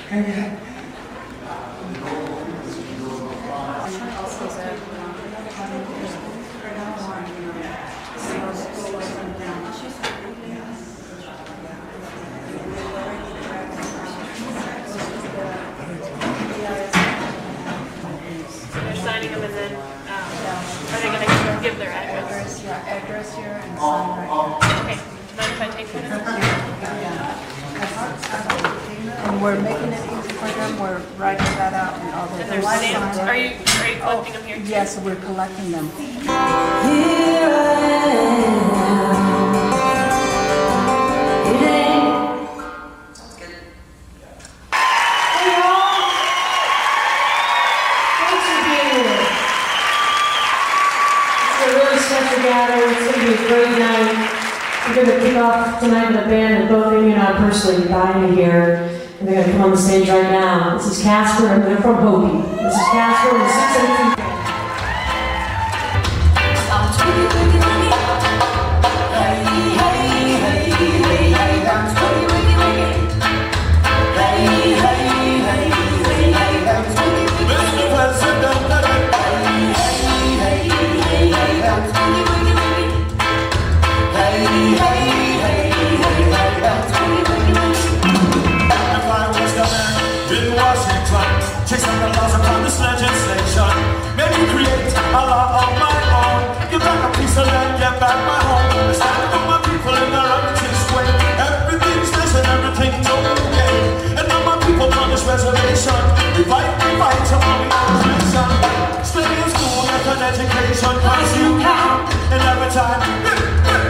Signing them and then are they going to give their address? Yeah, address here and sign right here. Okay. Do you mind if I take photos? And we're making it easy for them. We're writing that out and all that. And they're stamped. Are you collecting them here? Yes, we're collecting them. Here I am. It ain't. Sounds good. Hey y'all. Thanks for being here. It's a really special gathering. It's going to be a great night. We're going to kick off tonight with a band that both Amy and I personally dying to hear. And they're going to come on the stage right now. This is Casper, and they're from Hopi. This is Casper and the 618 Band. Chasing the laws upon this legislation. Maybe create a law of my own. Give back a piece of land, get back my home. Stand for my people in their righteous way. Everything's nice and everything's okay. And now my people on this reservation. We fight to all the nation. Stay in school, get an education. Cause you count. And every time.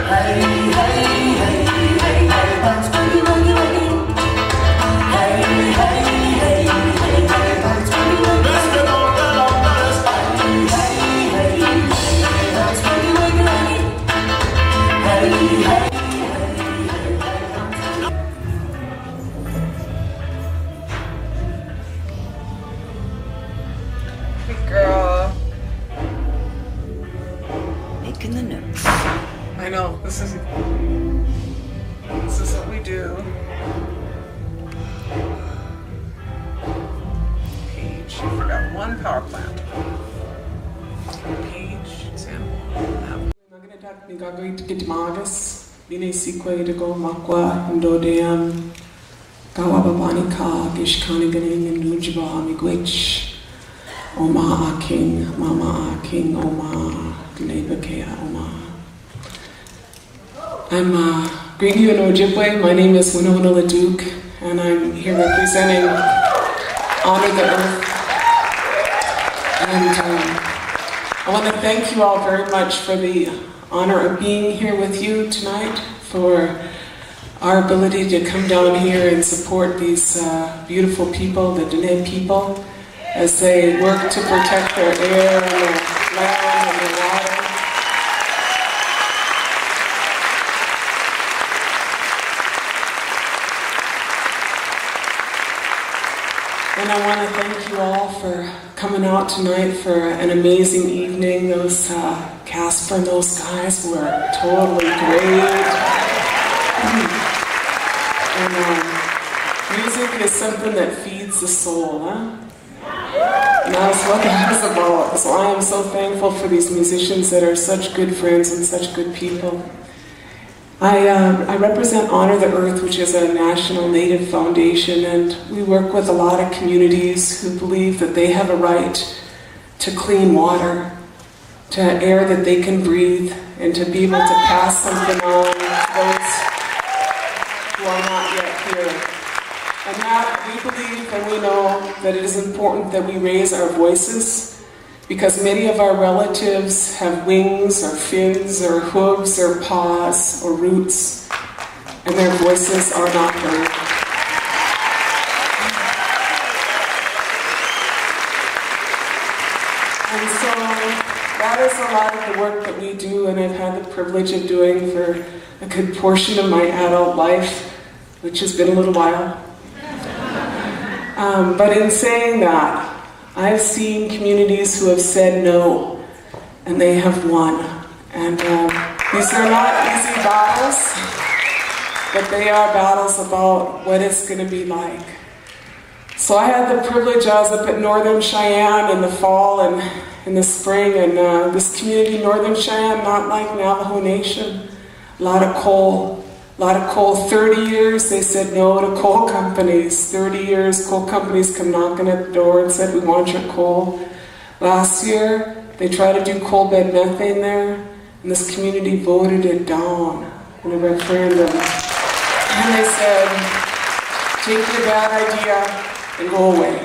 Hey, hey, hey, hey, hey, that's boogie, boogie, boogie. Hey, hey, hey. Girl. Making the notes. I know, this is what we do. Page, you forgot one power plant. Page, example. Naganadak ni gagawin kitmagas, binisikway dago makwa, ndodeam, kawababani ka, gishkaniganing, and nujiba, amigwich. Oma King, Mama King, Oma, Gnebakea, Oma. I'm greeting you in Ojibwe. My name is Winona LaDuke, and I'm here representing Honor the Earth. And I want to thank you all very much for the honor of being here with you tonight, for our ability to come down here and support these beautiful people, the Dene people, as they work to protect their air and their land and their water. And I want to thank you all for coming out tonight for an amazing evening. Those Casper and those guys were totally great. And music is something that feeds the soul, huh? And that's what that is about. So I am so thankful for these musicians that are such good friends and such good people. I represent Honor the Earth, which is a national native foundation, and we work with a lot of communities who believe that they have a right to clean water, to air that they can breathe, and to be able to pass something on to those who are not yet here. And that we believe and we know that it is important that we raise our voices, because many of our relatives have wings or fins or hooves or paws or roots, and their voices are not heard. And so that is a lot of the work that we do, and I've had the privilege of doing for a good portion of my adult life, which has been a little while. But in saying that, I've seen communities who have said no, and they have won. And these are not easy battles, but they are battles about what it's going to be like. So I had the privilege, I was up at Northern Cheyenne in the fall and in the spring, and this community, Northern Cheyenne, not like Navajo Nation, a lot of coal. 30 years they said no to coal companies. 30 years coal companies come knocking at the door and said, we want your coal. Last year, they tried to do coal bed methane there, and this community voted it down in a referendum. And they said, take your bad idea and go away.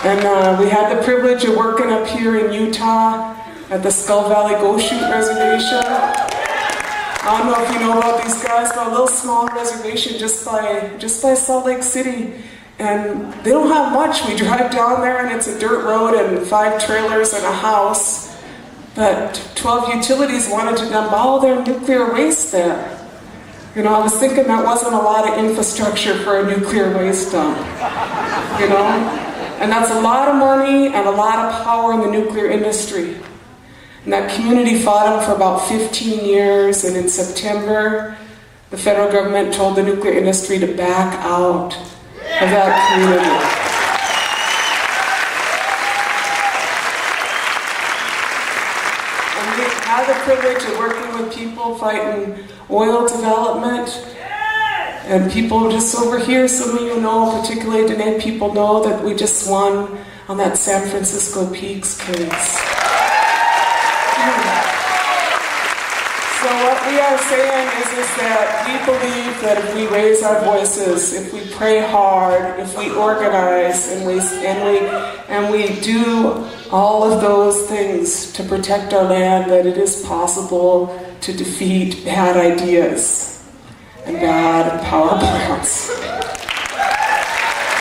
And we had the privilege of working up here in Utah at the Skull Valley Goshute Reservation. I don't know if you know about these guys, but a little small reservation just by Salt Lake City. And they don't have much. We drive down there and it's a dirt road and 5 trailers and a house. But 12 utilities wanted to dump all their nuclear waste there. You know, I was thinking that wasn't a lot of infrastructure for a nuclear waste dump. You know? And that's a lot of money and a lot of power in the nuclear industry. And that community fought them for about 15 years, and in September, the federal government told the nuclear industry to back out of that community. And we had the privilege of working with people fighting oil development, and people just over here, some of you know, particularly Dene people know that we just won on that San Francisco Peaks case. So what we are saying is that we believe that if we raise our voices, if we pray hard, if we organize, and we do all of those things to protect our land, that it is possible to defeat bad ideas and bad power plants.